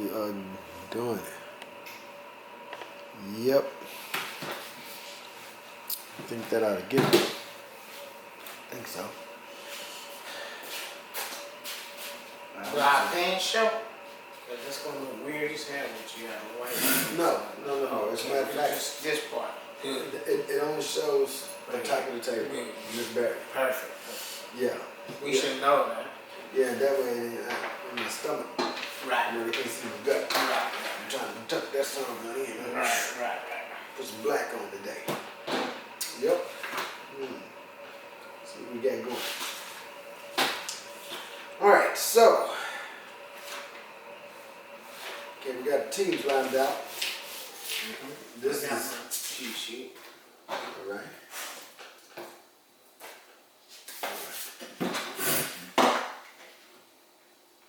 We are doing it. Yep. I think that ought to get it. I think so. Do our pants show? Cause that's gonna look weird as hell with you out of white. No. As a matter of fact, Just this part. Good. it only shows the top of the table. Good. Just barely. Perfect. Yeah. We should know that. Yeah, that way it ain't in my stomach. Right. You know, they can't see the gut. Right. I'm trying to tuck that son of in. Right. Put some black on today. Yep. See what we got going. All right, so. Okay, we got the teams lined out. This is cheat sheet. all right.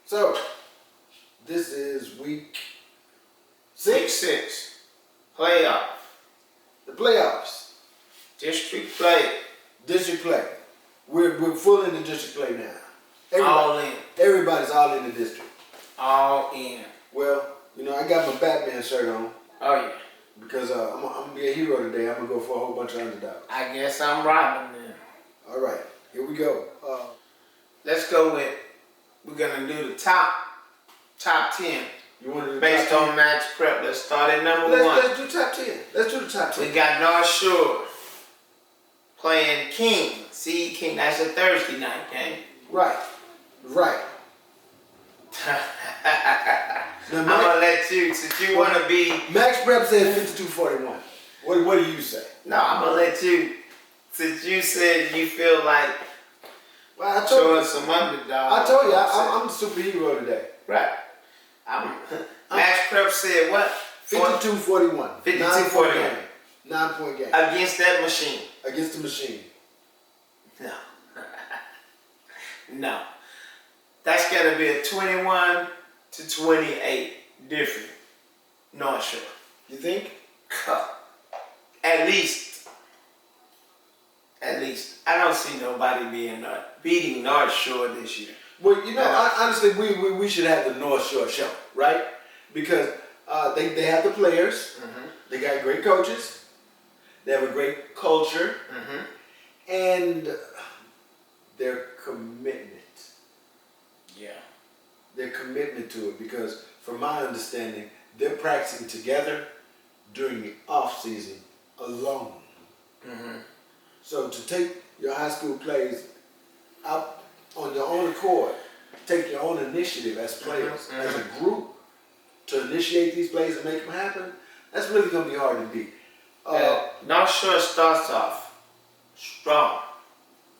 So, this is week 6. Playoff. the playoffs, District play. district play. We're full in the district play now. All in. Everybody's all in the district. All in. Well, you know, I got my Batman shirt on Oh yeah. because I'm gonna be a hero today. I'm gonna go for a whole bunch of underdogs. I guess I'm Robin then. All right, here we go. Let's go with, we're gonna do the top 10 You want to do based top on match prep. Let's start at number 10? 1. Let's do top 10. Let's do the top 10. We got North Shore playing King, CE King. That's a Thursday night game. Right. Now, I'm gonna let you, since you wanna be. Max Prep said 52-41. What do you say? No, I'm gonna let you, since you said you feel like Well, I told showing you. some underdog. I told you I'm the superhero today. Right. Max Prep said what? 52-41. 52-41. 9-point game. Against that machine. Against the machine. No. No. That's going to be a 21-28 different North Shore. You think? At least. I don't see nobody beating North Shore this year. Well, you know, honestly, we should have the North Shore show, right? Because they have the players. They got great coaches. They have a great culture. And their commitment. Yeah. Their commitment to it, because from my understanding, they're practicing together during the off season alone. So to take your high school plays out on your own accord, take your own initiative as players, as a group, to initiate these plays and make them happen, that's really going to be hard to beat. North Shore starts off strong,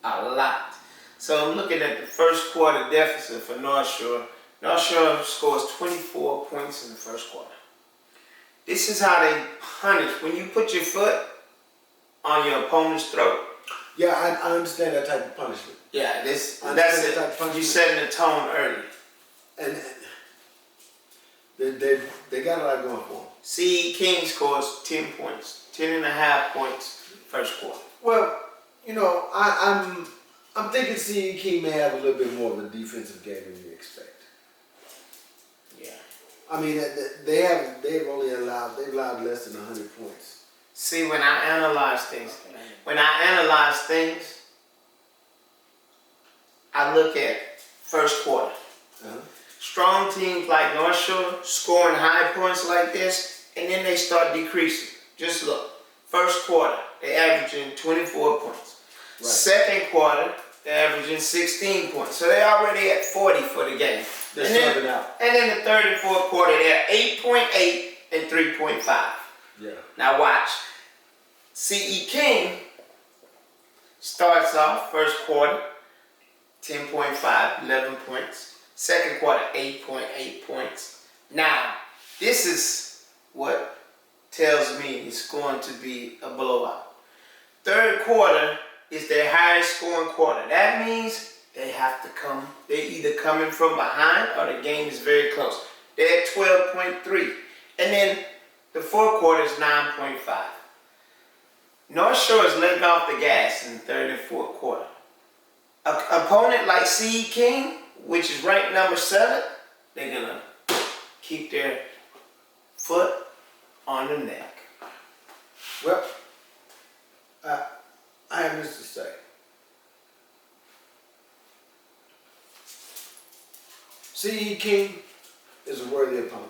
a lot. So I'm looking at the first quarter deficit for North Shore. North Shore scores 24 points in the first quarter. This is how they punish. When you put your foot on your opponent's throat. Yeah, I understand that type of punishment. Yeah, that's it. Punishment. You're setting the tone early. And they got a lot going for them. CE King scores 10 points, 10.5 points first quarter. Well, you know, I'm thinking CE King may have a little bit more of a defensive game than you expect. Yeah. I mean, they've allowed less than 100 points. See, when I analyze things, I look at first quarter. Strong teams like North Shore scoring high points like this, and then they start decreasing. Just look. First quarter, they're averaging 24 points. Right. Second quarter, they're averaging 16 points. So they're already at 40 for the game. They're starting out. And then the third and fourth quarter, they're 8.8 and 3.5. Yeah. Now watch. CE King starts off first quarter, 10.5, 11 points. Second quarter, 8.8 points. Now, this is what tells me it's going to be a blowout. Third quarter is their highest scoring quarter. That means they're either coming from behind or the game is very close. They're at 12.3. And then the fourth quarter is 9.5. North Shore is letting off the gas in the third and fourth quarter. An opponent like CE King, which is ranked number 7, they're going to keep their foot on the neck. Well, I have this to say. CE King is a worthy opponent.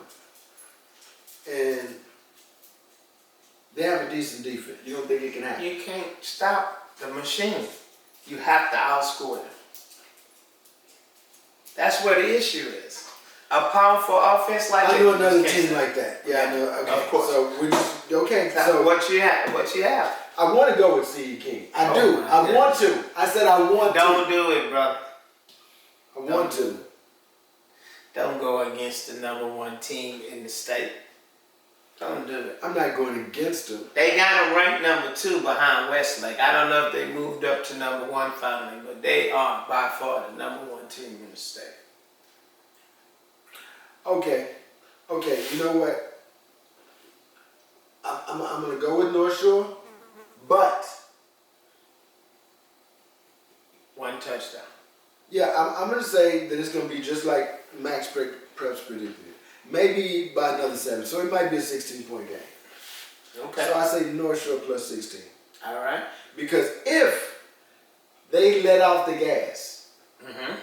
And they have a decent defense. You don't think it can happen? You can't stop the machine. You have to outscore them. That's where the issue is. A powerful offense like that. I know another team like that. Yeah, I know. Okay. Of course. So we're just okay. That's So what you have. What you have. I want to go with CE King. I do. my I want to. I said I want Don't to. do it, brother. I want to. Don't go against the number one team in the state. Don't do it. I'm not going against them. They got them ranked number 2 behind Westlake. I don't know if they moved up to number 1 finally, but they are by far the number 1 team in the state. Okay. Okay. You know what? I'm going to go with North Shore, but 1 touchdown. yeah, I'm going to say that it's going to be just like Max Preps predicted. Maybe by another 7. So it might be a 16-point game. Okay. So I say North Shore plus 16. All right. Because if they let off the gas, Mm-hmm.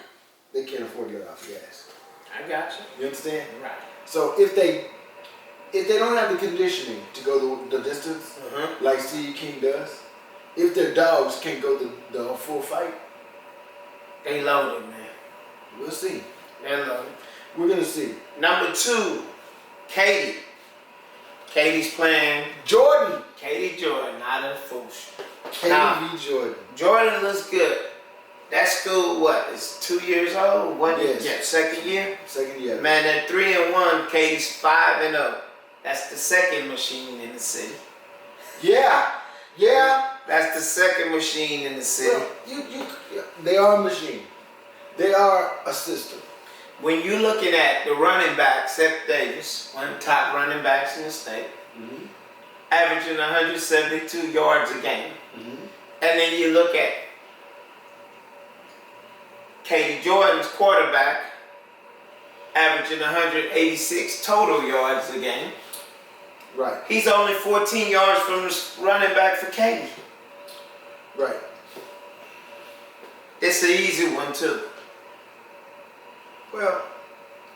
they can't afford to let off the gas. I got you. You understand? Right. So if they don't have the conditioning to go the distance like CE King does, if their dogs can't go the full fight, They loaded, man. we'll see. They're loaded. We're gonna see. Number 2, Katie. Katie's playing Jordan. Katie Jordan out of Foosh. Katie Nah. v. Jordan. Jordan looks good. That school, what, is 2 years old? Yes. Yeah, second year? Second year. Man, at 3-1, Katie's 5-0. That's the second machine in the city. Yeah. Yeah. That's the second machine in the city. Well, they are a machine. They are a system. When you're looking at the running back, Seth Davis, one of the top running backs in the state, averaging 172 yards a game. And then you look at Katie Jordan's quarterback, averaging 186 total yards a game. Right. He's only 14 yards from the running back for Katie. Right. It's an easy one too. Well,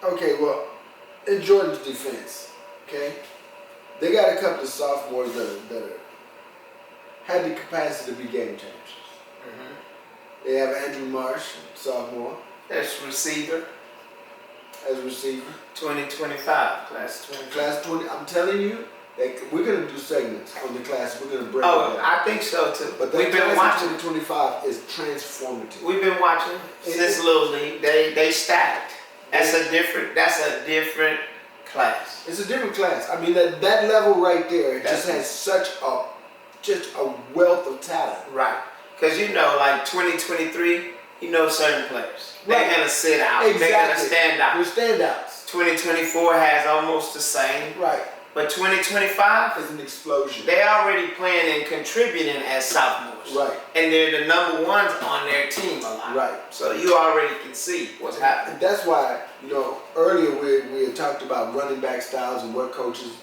okay, well, in Jordan's defense, okay, they got a couple of sophomores that had the capacity to be game changers. They have Andrew Marsh, sophomore, That's receiver, as a receiver. 2025, class 20. Class 20, I'm telling you, we're going to do segments on the class. We're going to break it Oh, down. I think so too. But We've been class watching. of 2025 is transformative. We've been watching this little league. They stacked. That's a different class. It's a different class. I mean, that level right there, it just has such a wealth of talent. Right. Because like 2023, certain players. They're Right. going to sit out. Exactly. They're going to stand out. They're standouts. 2024 has almost the same. Right. But 2025, It's an explosion. they're already playing and contributing as sophomores. Right. And they're the number 1s on their team a lot. Right. So you already can see what's happening. And that's why, earlier we had talked about running back styles and what coaches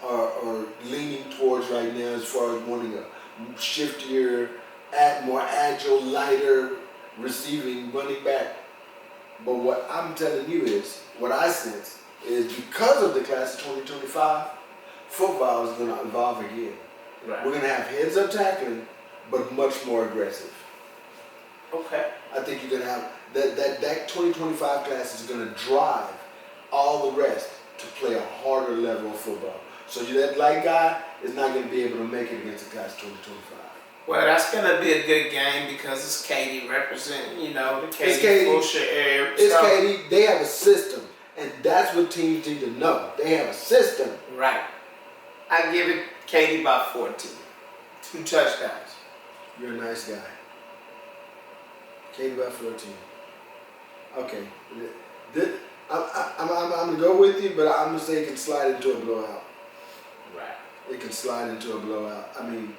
are leaning towards right now as far as wanting a shiftier, more agile, lighter receiving running back. But what I'm telling you is, what I sense is because of the class of 2025, football is going to evolve again. Right. We're going to have heads-up tackling, but much more aggressive. Okay. I think you're going to have that 2025 class is going to drive all the rest to play a harder level of football. So that light guy is not going to be able to make it against the class of 2025. Well, that's going to be a good game because it's Katie representing, the It's Katie. Bullshit area. It's So- Katie. They have a system, and that's what teams need to know. They have a system. Right. I give it Katie by 14. 2 touchdowns. You're a nice guy. Katie by 14. Okay. I'm going to go with you, but I'm going to say it can slide into a blowout. Right. It can slide into a blowout. I mean,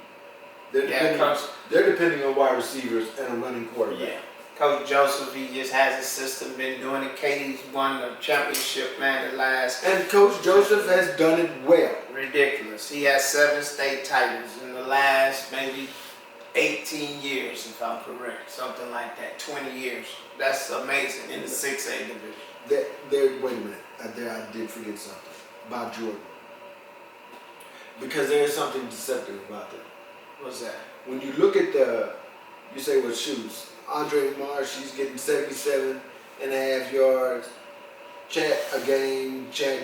they're Yeah, depending on wide receivers and a running quarterback. Yeah. Coach Joseph, he just has a system, been doing it. Katie's won the championship, man, the last. And Coach Joseph has done it well. Ridiculous. He has 7 state titles in the last maybe 18 years, if I'm correct. Something like that, 20 years. That's amazing in the 6A division. Wait a minute. I did forget something about Jordan. Because there is something deceptive about that. What's that? When you look at you say what shoes? Andre Marsh, he's getting 77.5 yards. Chad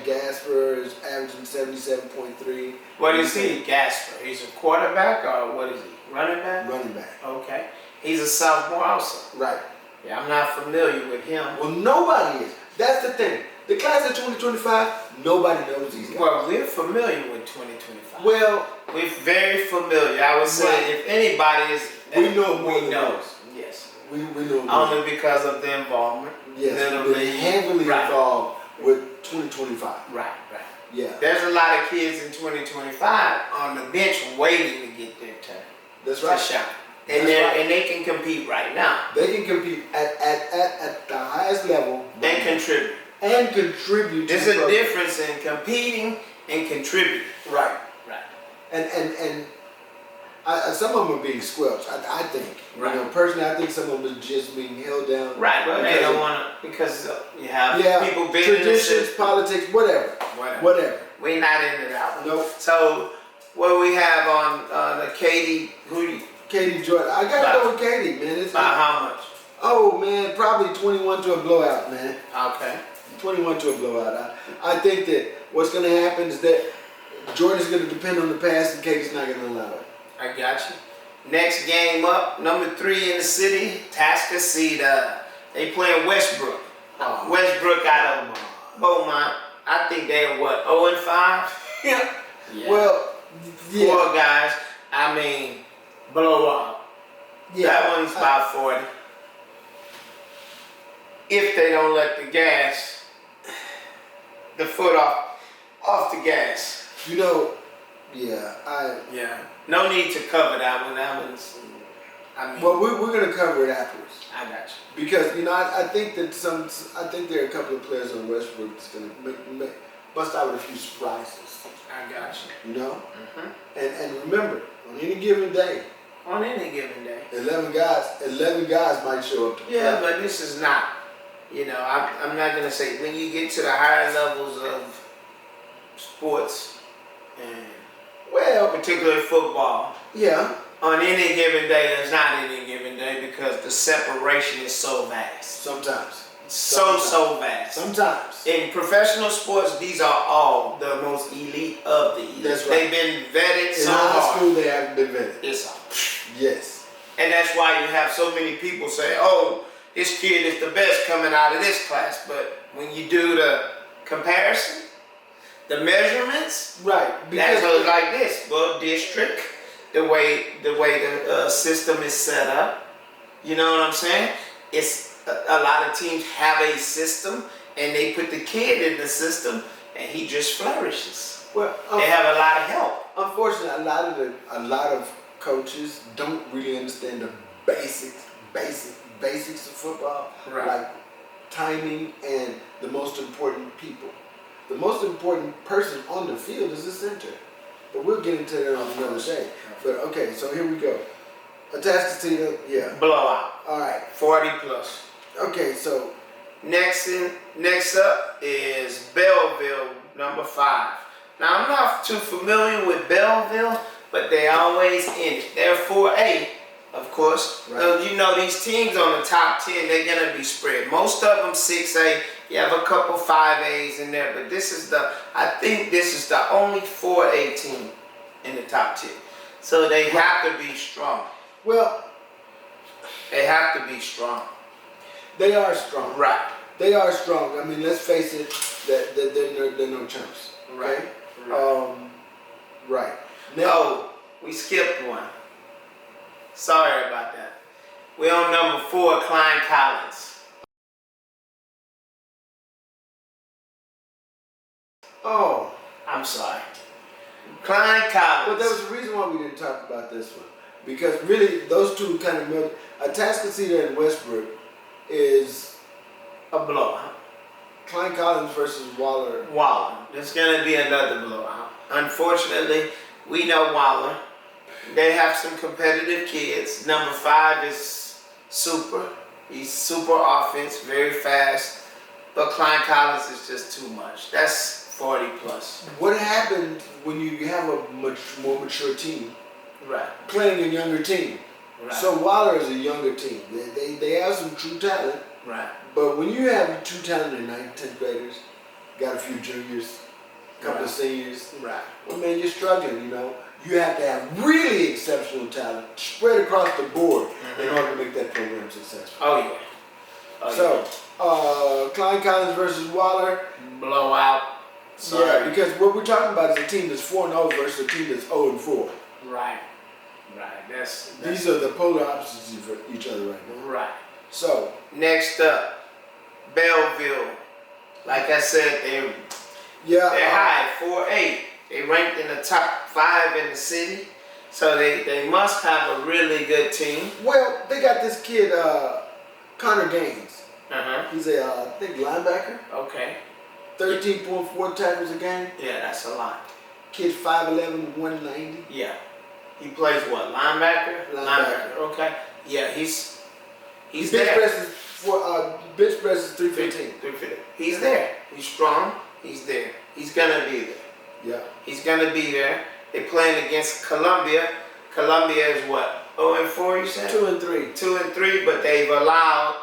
Gasper is averaging 77.3. What is he, Gasper? He's a quarterback or what is he? Running back? Running back. Okay. He's a sophomore also. Right. Yeah, I'm not familiar with him. Well, nobody is. That's the thing. The class of 2025, nobody knows these guys. Well, we're familiar with 2025. Well, we're very familiar. I would say right. If anybody is, we know more we than know. those. Yes. We know more. Only because of the involvement. Yes, we've been heavily involved with 2025. Right. Yeah. There's a lot of kids in 2025 on the bench waiting to get their turn. That's right. To shine. And they can compete right now. They can compete at the highest level. And contribute. And contribute. There's a difference in competing and contributing. Right. Right. And some of them are being squelched, I think. Right. You know, personally, I think some of them are just being held down. Right, but they don't want to, because you have people being traditions, politics, whatever. We're not into that one. Nope. So, what we have on the Katie, Katie Jordan. I got to go with Katie, man. By how much? Oh, man, probably 21 to a blowout, man. Okay. 21 to a blowout. I think that what's going to happen is that Jordan's going to depend on the pass and Katie's not going to allow it. I got you. Next game up, number 3 in the city, Tascasita. They playing Westbrook. Westbrook out of Beaumont. I think they're 0-5? Yeah. Well, yeah. 4 guys. I mean, blowout. Yeah. That one's about 40. If they don't let the foot off the gas. You know, no need to cover that one. That one's, well, we're going to cover it afterwards. I got you. Because, you know, I think that I think there are a couple of players on Westbrook that's going to bust out with a few surprises. I got you. You know? Mm-hmm. And remember, on any given day. 11 guys might show up to play. Yeah, but this is not, I'm not going to say, when you get to the higher levels of sports, and particularly football. Yeah. On any given day, there's not any given day because the separation is so vast. Sometimes. So vast. Sometimes. In professional sports, these are all the most elite of the elite. That's right. They've been vetted so hard. In high school, they haven't been vetted. It's all. Yes. And that's why you have so many people say, oh, this kid is the best coming out of this class. But when you do the comparison, the measurements, right? That's like this. Well, district, the way the system is set up. You know what I'm saying? It's a lot of teams have a system, and they put the kid in the system, and he just flourishes. Well, they have a lot of help. Unfortunately, a lot of coaches don't really understand the basics of football, right? Like timing and the most important people. The most important person on the field is the center. But we'll get into that on another day. But okay, so here we go. Atascocita, yeah. Blowout. All right. 40 plus. Okay, so next up is Belleville, number 5. Now I'm not too familiar with Belleville, but they always in it. They're 4A, of course. Right. You know these teams on the top 10, they're gonna be spread. Most of them 6A. You have a couple 5As in there, but I think this is the only 4A team in the top 10. So they have to be strong. Well, they have to be strong. They are strong. Right. They are strong. I mean, let's face it, that they're no chumps. Okay? Right. Now, we skipped one. Sorry about that. We're on number 4, Klein Collins. Oh, I'm sorry. Klein Collins. Well, there was a reason why we didn't talk about this one. Because really, those two kind of melted. Atascocita and Westbrook is A blowout. Klein Collins versus Waller. Waller. There's gonna be another blowout. Unfortunately, we know Waller. They have some competitive kids. Number 5 is super. He's super offense, very fast. But Klein Collins is just too much. That's 40 plus. What happens when you have a more mature team Right. playing a younger team? Right. So Waller is a younger team. They have some true talent, Right. but when you have true talent in 9th, 10th graders, got a few juniors, a couple of seniors, Right. well, man, you're struggling, you know. You have to have really exceptional talent spread across the board in order to make that program successful. Oh yeah. Oh, So, Klein Collins versus Waller. yeah. Blowout. Sorry. Yeah, because what we're talking about is a team that's 4-0 versus a team that's 0-4. Right. Right. That's These are the polar opposites for each other right now. right. So, Next up, Belleville. Like I said, they're high, 4A. They ranked in the top 5 in the city, so they must have a really good team. well, they got this kid, Connor Gaines. Uh-huh. He's a, I think, linebacker. Okay. 13.4 tackles a game. Yeah, that's a lot. Kid 5'11", 190. Yeah. He plays what? Linebacker? Linebacker. Okay. Yeah, he's Bench there. press is bench press is 315. 350. He's there. He's strong. He's there. He's gonna be there. Yeah. He's gonna be there. They're playing against Columbia. Columbia is what? 0-4, you said? 2-3. 2-3, but they've allowed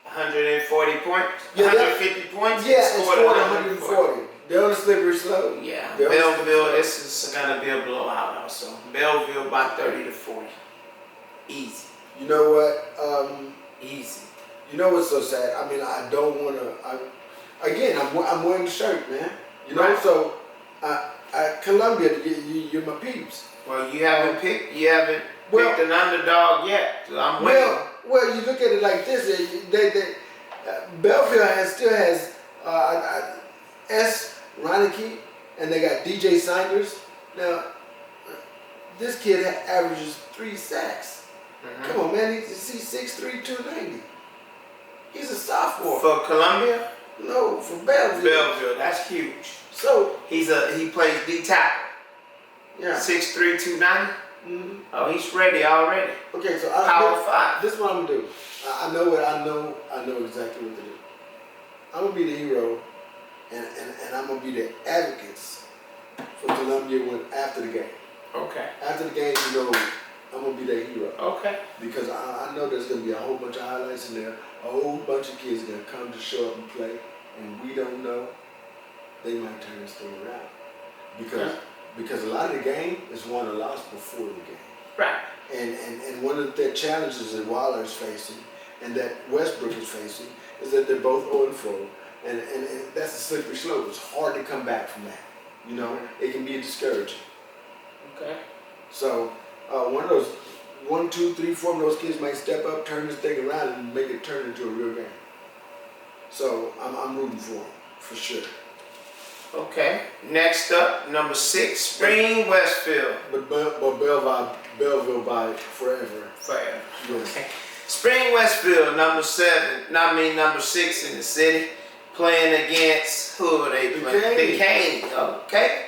140 points. Yeah, 150 points. Yeah, and it's scored 140. They're on the slippery slope. Yeah, They're on the Belleville, slippery this is gonna be a blowout also. Belleville by 30 to 40. Easy. slope. You know what? Easy. You know what's so sad? I mean, I don't want to. I'm wearing the shirt, man. You know, Right. so Columbia, you're my peeps. Well, you haven't picked Well- an underdog yet. So I'm waiting. Well, you look at it like this. Belleville still has S. Reineke, and they got DJ Sanders. Now, this kid averages 3 sacks. Come on, man. He's 6'3", 290. He's a sophomore. For Columbia? No, for Belleville. Belleville, that's huge. So, He plays D tackle. yeah. 6'3", 290. Mhm. Oh, he's ready already. Okay, so Power 5. this is what I'm gonna do. I know exactly what to do. I'm gonna be the hero, and I'm gonna be the advocates for Columbia after the game. Okay. After the game, you know, I'm gonna be their hero Okay. because I know there's gonna be a whole bunch of highlights in there. A whole bunch of kids are gonna come to show up and play, and we don't know. They might turn this thing around because a lot of the game is won or lost before the game. Right. And one of the challenges that Waller is facing and that Westbrook is facing is that they're both 0-4. And that's a slippery slope. It's hard to come back from that. You know, it can be discouraging. Okay. So one of those, 1, 2, 3, 4 of those kids might step up, turn this thing around, and make it turn into a real game. So I'm rooting for them, for sure. Okay. Next up, number 6, Spring Westfield. But Belleville by forever. Forever. Yes. Okay. Spring Westfield, number 6 in the city, playing against, who are they playing? Duquesne. Okay.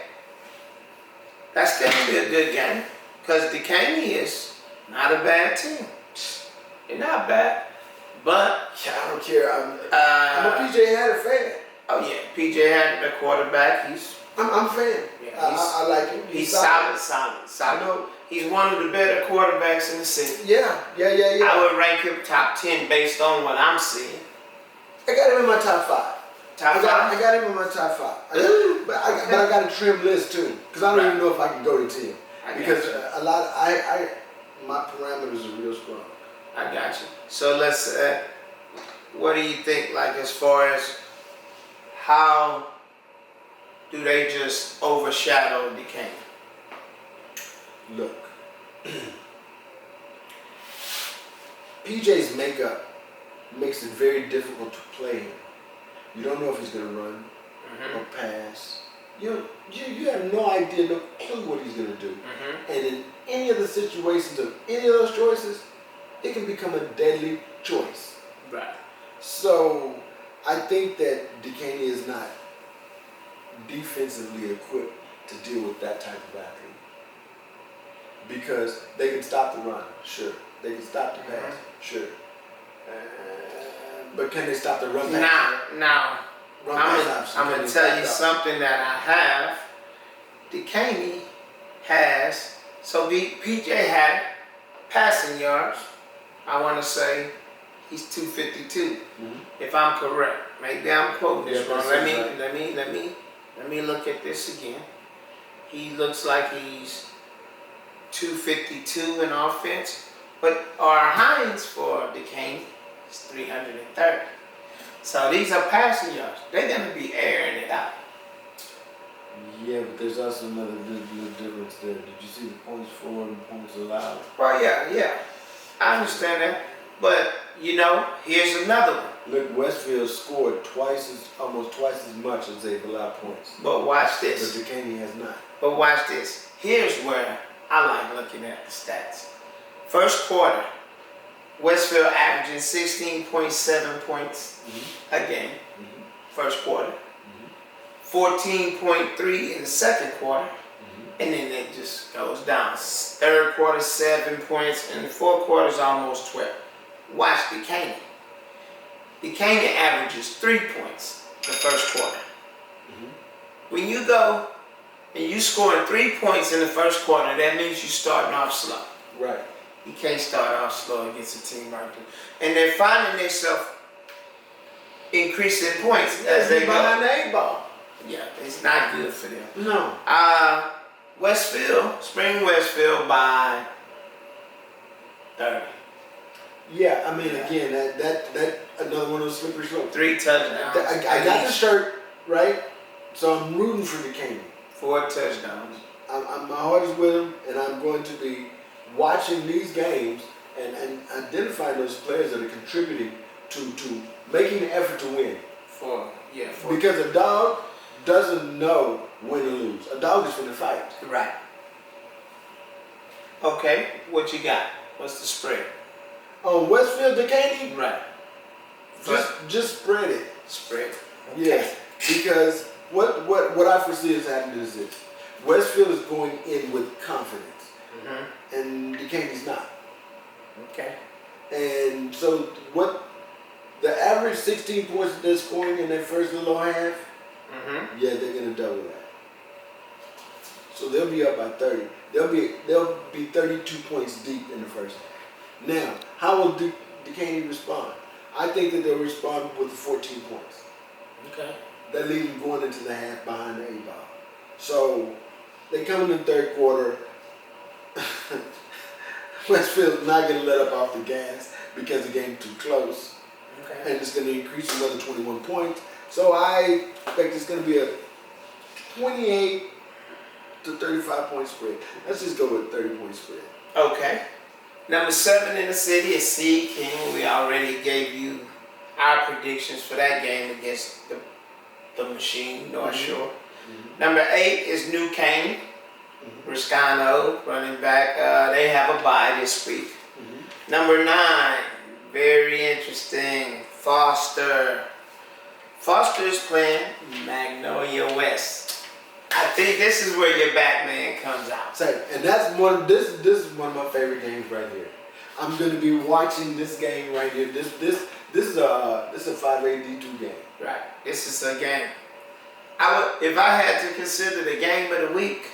That's going to be a good game because Duquesne is not a bad team. They're not bad, but Yeah, I don't care. I'm a PJ Hatter fan. oh yeah, PJ had the quarterback. I'm a fan. Yeah, I like him. He's solid. I know. He's one of the better quarterbacks in the city. Yeah. I would rank him top 10 based on what I'm seeing. I got him in my top 5. Top I 5? got him in my top 5. But I got a trim list too, because I don't even know if I can go to 10. Because my parameters are real strong. I got you. So let's. What do you think? Like as far as how do they just overshadow Duquesne? Look, PJ's makeup makes it very difficult to play him. You don't know if he's going to run or pass. You have no idea, no clue what he's going to do. And in any of the situations of any of those choices, it can become a deadly choice. Right. So I think that Decaney is not defensively equipped to deal with that type of athlete. Because they can stop the run, sure. They can stop the pass, sure. But can they stop the run pass? Now, I'm going to tell you something that I have. Decaney has, so PJ had passing yards. I want to say he's 252, if I'm correct. Maybe I'm quoting this wrong. Let me look at this again. He looks like he's 252 in offense, but our Hines for Decaney is 330. So these are passing yards. They're going to be airing it out. Yeah, but there's also another little difference there. Did you see the points for and points allowed? Well, yeah. I understand that. But, here's another one. Look, Westfield scored almost twice as much as they've allowed points. But watch this. But Decaney has not. But watch this. Here's where I like looking at the stats. First quarter, Westfield averaging 16.7 points a game. First quarter. 14.3 in the second quarter. And then it just goes down. Third quarter, 7 points. And the fourth quarter is almost 12. Watch Decaney. Decaney averages 3 points the first quarter. When you go and you scoring 3 points in the first quarter, that means you're starting off slow. Right. You can't start off slow against a team like that. And they're finding themselves increasing points as they go. Behind the 8 ball. Yeah, it's not good for them. No. Spring Westfield by 30. Yeah, I mean, again, that another one of those slippery slopes. 3 touchdowns. I got the shirt, right? So I'm rooting for Decaney. 4 touchdowns. My heart is with him, and I'm going to be watching these games and identifying those players that are contributing to making the effort to win. 4. Because a dog doesn't know win or lose. A dog is finna fight. Right. Okay, what you got? What's the spread? On Westfield Decaney, Right. just spread it. Spread. Okay. Yes, because what I foresee is happening is this: Westfield is going in with confidence, and Decaney's not. Okay. And so what? The average 16 points that they're scoring in their first little half, yeah, they're gonna double that. So they'll be up by 30. They'll be 32 points deep in the first half. Now, how will Decaney respond? I think that they'll respond with 14 points. Okay. That leaves them going into the half behind the 8 ball. So they come in the third quarter. Westfield's not going to let up off the gas because the game's too close. Okay. And it's going to increase another 21 points. So I expect it's going to be a 28 to 35 point spread. Let's just go with 30 point spread. Okay. Number 7 in the city is CE King. We already gave you our predictions for that game against the machine, North Shore. Number 8 is New Cane. Riscano, running back. They have a bye this week. Number 9, very interesting, Foster. Foster is playing Magnolia West. I think this is where your Batman comes out. And that's this is one of my favorite games right here. I'm going to be watching this game right here. This is a 5A D2 game. Right. This is a game. If I had to consider the game of the week,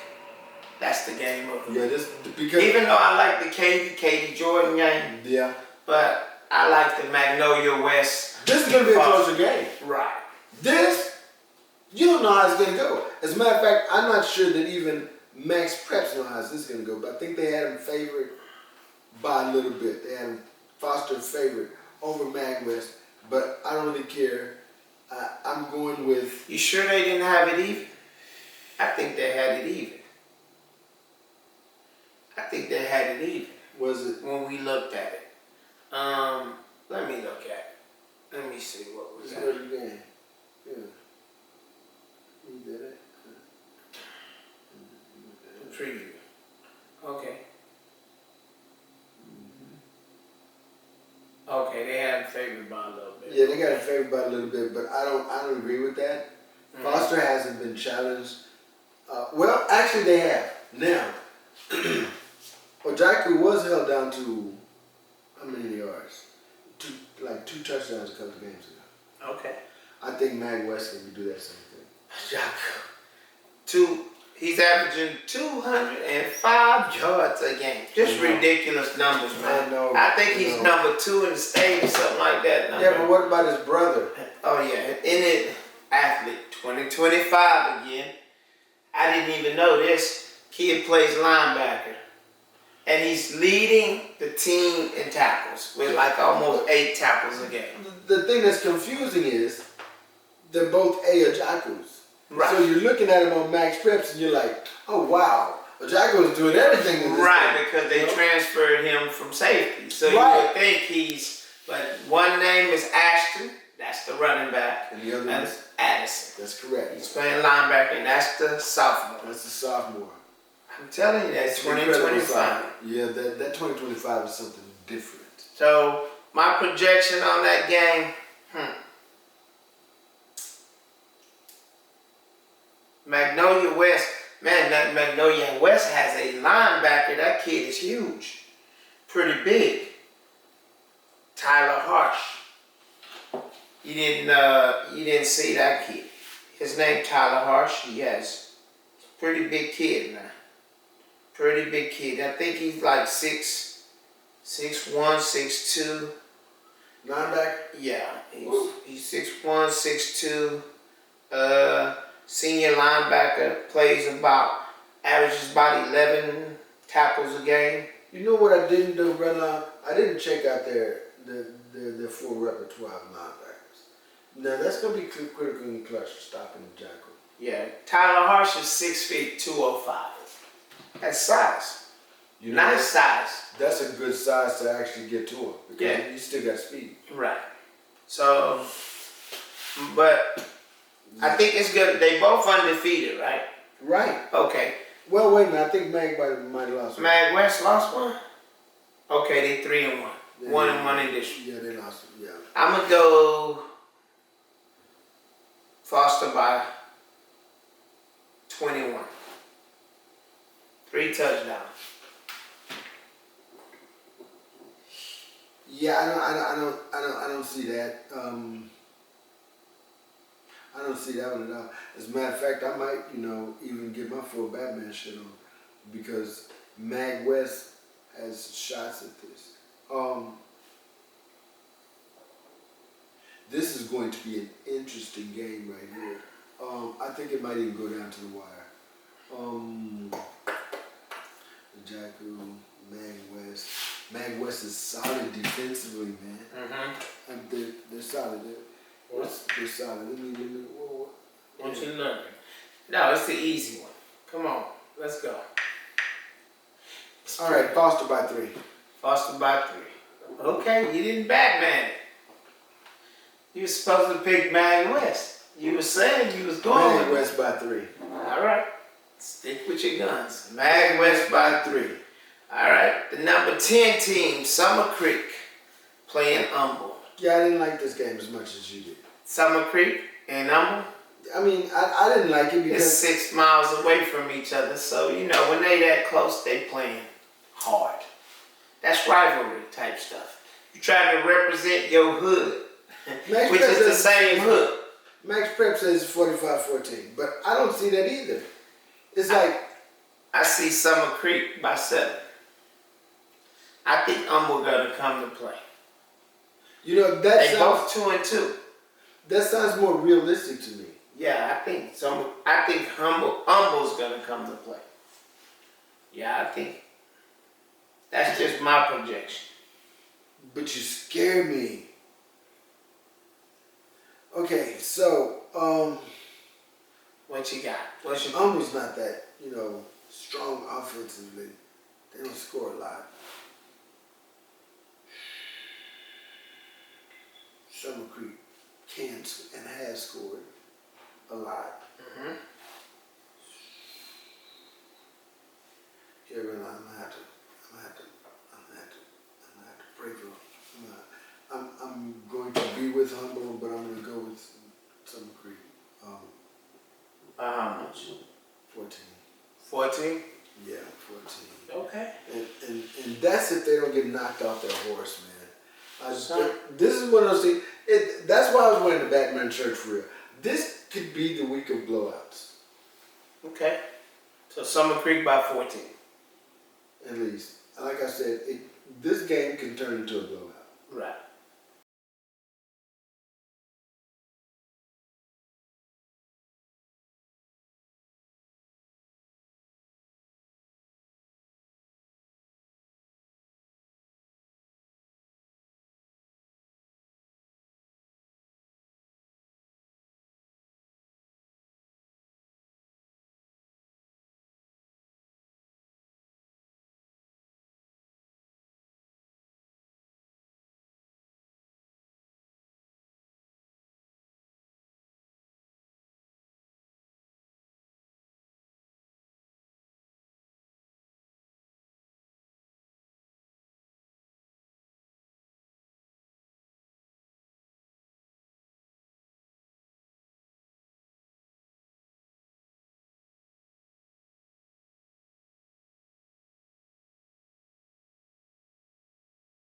that's the game of the week. Because even though I like the Katie Jordan game. Yeah. But I like the Magnolia West. This is going to be a closer game. Right. You don't know how it's going to go. As a matter of fact, I'm not sure that even Max Preps know how this is going to go, but I think they had him favored by a little bit. They had him Foster favored over Mag West, but I don't really care. I'm going with... You sure they didn't have it even? I think they had it even. Was it? When we looked at it. Let me look at it. Let me see what was that. It's a game. Yeah. You did it. Preview. Okay. Okay, they have him favored by a little bit. Yeah, they got him favored by a little bit, but I don't agree with that. Foster hasn't been challenged. Well, actually, they have now. Ojaku was held down to how many yards? Two touchdowns a couple of games ago. Okay. I think Mag West can do that same thing. He's averaging 205 yards a game. Just ridiculous numbers, man. I think he's number 2 in the state or something like that. Yeah, but what about his brother? Oh yeah, in it, athlete 2025 again. I didn't even know this. Kid plays linebacker. And he's leading the team in tackles with like almost 8 tackles a game. The thing that's confusing is they're both Ojakus. Right. So you're looking at him on Max Preps and you're like, oh wow, Ojaku is doing everything in this right, game. because they transferred him from safety. So right. You would think he's, but one name is Ashton, that's the running back. And the other one is Addison. That's correct. He's playing linebacker, and that's the sophomore. That's the sophomore. I'm telling you, that's 2025. Yeah, that 2025 is something different. So my projection on that game, Magnolia West, man, that Magnolia West has a linebacker. That kid is huge, pretty big. Tyler Harsh. You didn't see that kid. His name Tyler Harsh. Yes, pretty big kid, man. Pretty big kid. I think he's like 6'1", 6'2". Linebacker? Yeah, he's 6'1", 6'2". Senior linebacker, averages about 11 tackles a game. You know what I didn't do, Redline? I didn't check out their full repertoire of linebackers. Now that's gonna be critical and clutch for stopping the Jackal. Yeah, Tyler Harsh is 6 feet 205. That's size. You know, nice size. That's a good size to actually get to him because you still got speed. Right. So, but I think it's good. They both undefeated, right? Right. Okay. Well, wait a minute. I think Mag might have lost one. Mag West lost one? Okay, they 3-1. Yeah, 1-1 in this. Yeah, they lost it. Yeah. I'm going to go Foster by 21. 3 touchdowns. Yeah, I don't see that. I don't see that one at all. As a matter of fact, I might, even get my full Batman shit on because Mag West has shots at this. This is going to be an interesting game right here. I think it might even go down to the wire. Jaku, Mag West. Mag West is solid defensively, man. Mm-hmm. And they're solid. They're solid. Let me. What's your number? No, it's the easy one. Come on, let's go. All right, Foster by 3. Foster by 3. Okay, you didn't Batman it. You were supposed to pick Mag West. You were saying you was going Mag West by 3. All right, stick with your guns. Mag West by 3. All right, the number 10 team, Summer Creek, playing Humble. Yeah, I didn't like this game as much as you did. Summer Creek and Humble? I mean, I didn't like it because... It's 6 miles away from each other, so, when they that close, they playing hard. That's rivalry type stuff. You trying to represent your hood, which is the same hood. Max Prep says 45-14, but I don't see that either. It's like... I see Summer Creek by 7. I think Humble gonna come to play. They both 2-2. That sounds more realistic to me. Yeah, I think Humble's gonna come to play. Yeah, I think that's just my projection. But you scare me. Okay, so what you got? Humble's not that, strong offensively. They don't score a lot. Summer Creek can and has scored a lot. Mm-hmm. Yeah, I'm gonna have to break it. I'm how much? 14. 14? Yeah, 14. Okay. And that's if they don't get knocked off their horse, man. Son. This is one of those things. That's why I was wearing the Batman shirt for real. This could be the week of blowouts. Okay. So Summer Creek by 14. At least. Like I said, this game can turn into a blowout. Right.